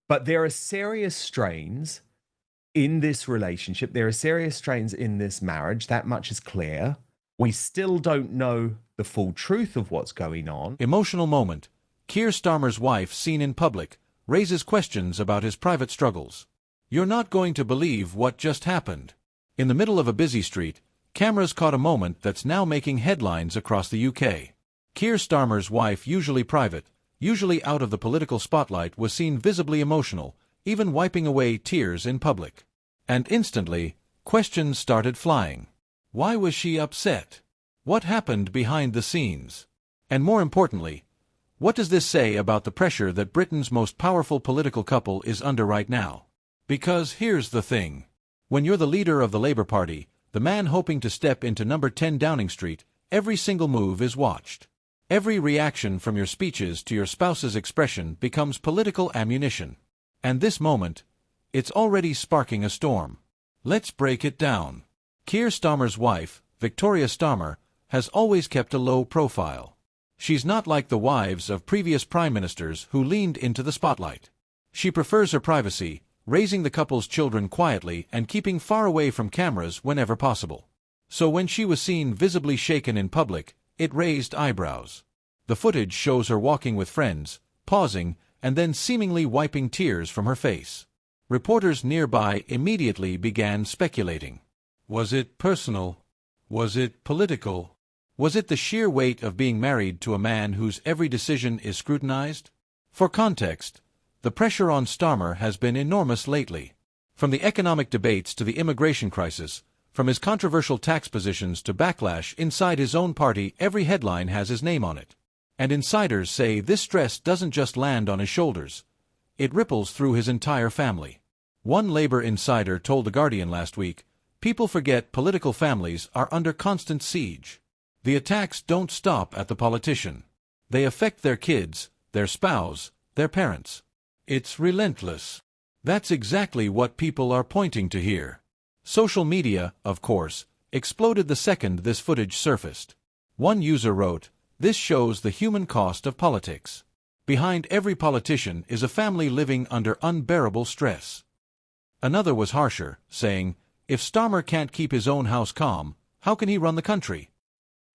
But there are serious strains in this relationship. There are serious strains in this marriage. That much is clear. We still don't know the full truth of what's going on. Emotional moment. Keir Starmer's wife, seen in public, raises questions about his private struggles. You're not going to believe what just happened. In the middle of a busy street, cameras caught a moment that's now making headlines across the UK. Keir Starmer's wife, usually private, usually out of the political spotlight, was seen visibly emotional, even wiping away tears in public. And instantly, questions started flying. Why was she upset? What happened behind the scenes? And more importantly, what does this say about the pressure that Britain's most powerful political couple is under right now? Because here's the thing. When you're the leader of the Labour Party, the man hoping to step into number 10 Downing Street, every single move is watched. Every reaction from your speeches to your spouse's expression becomes political ammunition. And this moment, it's already sparking a storm. Let's break it down. Keir Starmer's wife, Victoria Starmer, has always kept a low profile. She's not like the wives of previous prime ministers who leaned into the spotlight. She prefers her privacy, raising the couple's children quietly and keeping far away from cameras whenever possible. So when she was seen visibly shaken in public, it raised eyebrows. The footage shows her walking with friends, pausing, and then seemingly wiping tears from her face. Reporters nearby immediately began speculating. Was it personal? Was it political? Was it the sheer weight of being married to a man whose every decision is scrutinized? For context, the pressure on Starmer has been enormous lately. From the economic debates to the immigration crisis, from his controversial tax positions to backlash inside his own party, every headline has his name on it. And insiders say this stress doesn't just land on his shoulders. It ripples through his entire family. One Labour insider told The Guardian last week, "People forget political families are under constant siege. The attacks don't stop at the politician. They affect their kids, their spouse, their parents. It's relentless." That's exactly what people are pointing to here. Social media, of course, exploded the second this footage surfaced. One user wrote, "This shows the human cost of politics. Behind every politician is a family living under unbearable stress." Another was harsher, saying, "If Starmer can't keep his own house calm, how can he run the country?"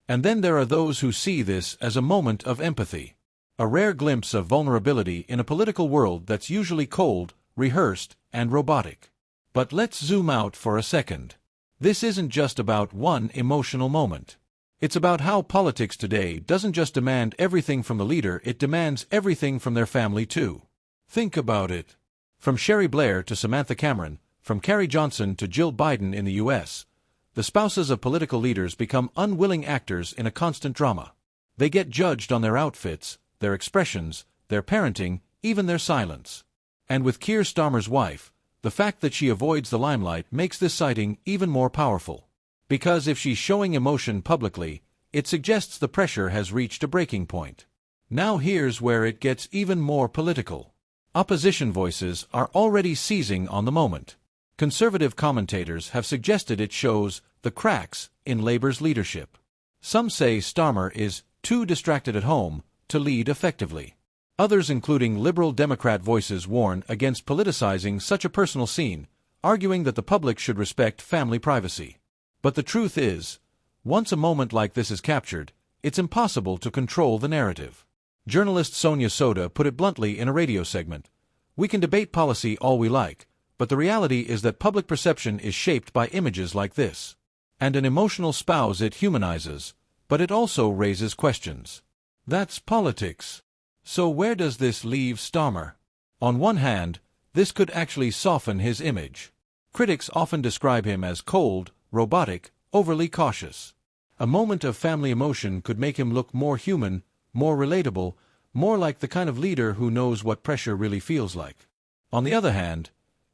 And then there are those who see this as a moment of empathy. A rare glimpse of vulnerability in a political world that's usually cold, rehearsed, and robotic. But let's zoom out for a second. This isn't just about one emotional moment. It's about how politics today doesn't just demand everything from the leader, it demands everything from their family too. Think about it. From Sherry Blair to Samantha Cameron, from Carrie Johnson to Jill Biden in the US, the spouses of political leaders become unwilling actors in a constant drama. They get judged on their outfits, their expressions, their parenting, even their silence. And with Keir Starmer's wife, the fact that she avoids the limelight makes this sighting even more powerful. Because if she's showing emotion publicly, it suggests the pressure has reached a breaking point. Now here's where it gets even more political. Opposition voices are already seizing on the moment. Conservative commentators have suggested it shows the cracks in Labour's leadership. Some say Starmer is too distracted at home to lead effectively. Others, including Liberal Democrat voices, warn against politicizing such a personal scene, arguing that the public should respect family privacy. But the truth is, once a moment like this is captured, it's impossible to control the narrative. Journalist Sonia Soda put it bluntly in a radio segment, "We can debate policy all we like, but the reality is that public perception is shaped by images like this. And an emotional spouse it humanizes, but it also raises questions. That's politics. So where does this leave Starmer? On one hand, this could actually soften his image. Critics often describe him as cold, robotic, overly cautious. A moment of family emotion could make him look more human, more relatable, more like the kind of leader who knows what pressure really feels like. On the other hand,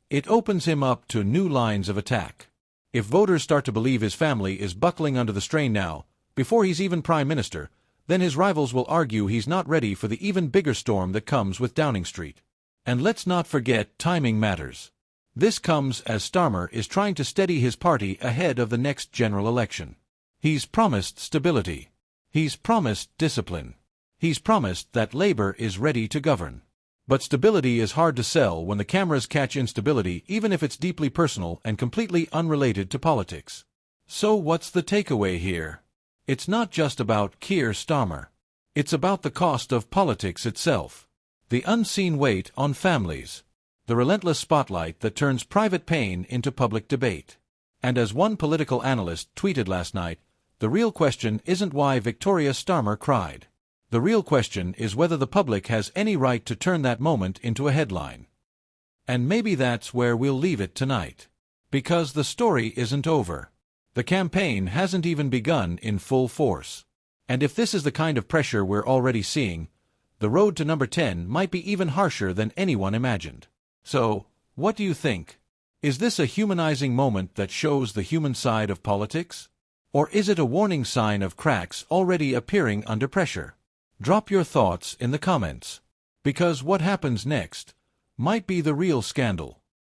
it opens him up to new lines of attack. If voters start to believe his family is buckling under the strain now, before he's even prime minister, then his rivals will argue he's not ready for the even bigger storm that comes with Downing Street. And let's not forget, timing matters. This comes as Starmer is trying to steady his party ahead of the next general election. He's promised stability. He's promised discipline. He's promised that Labour is ready to govern. But stability is hard to sell when the cameras catch instability, even if it's deeply personal and completely unrelated to politics. So what's the takeaway here? It's not just about Keir Starmer. It's about the cost of politics itself. The unseen weight on families. The relentless spotlight that turns private pain into public debate. And as one political analyst tweeted last night, the real question isn't why Victoria Starmer cried. The real question is whether the public has any right to turn that moment into a headline. And maybe that's where we'll leave it tonight. Because the story isn't over. The campaign hasn't even begun in full force. And if this is the kind of pressure we're already seeing, the road to number 10 might be even harsher than anyone imagined. So, what do you think? Is this a humanizing moment that shows the human side of politics? Or is it a warning sign of cracks already appearing under pressure? Drop your thoughts in the comments. Because what happens next might be the real scandal.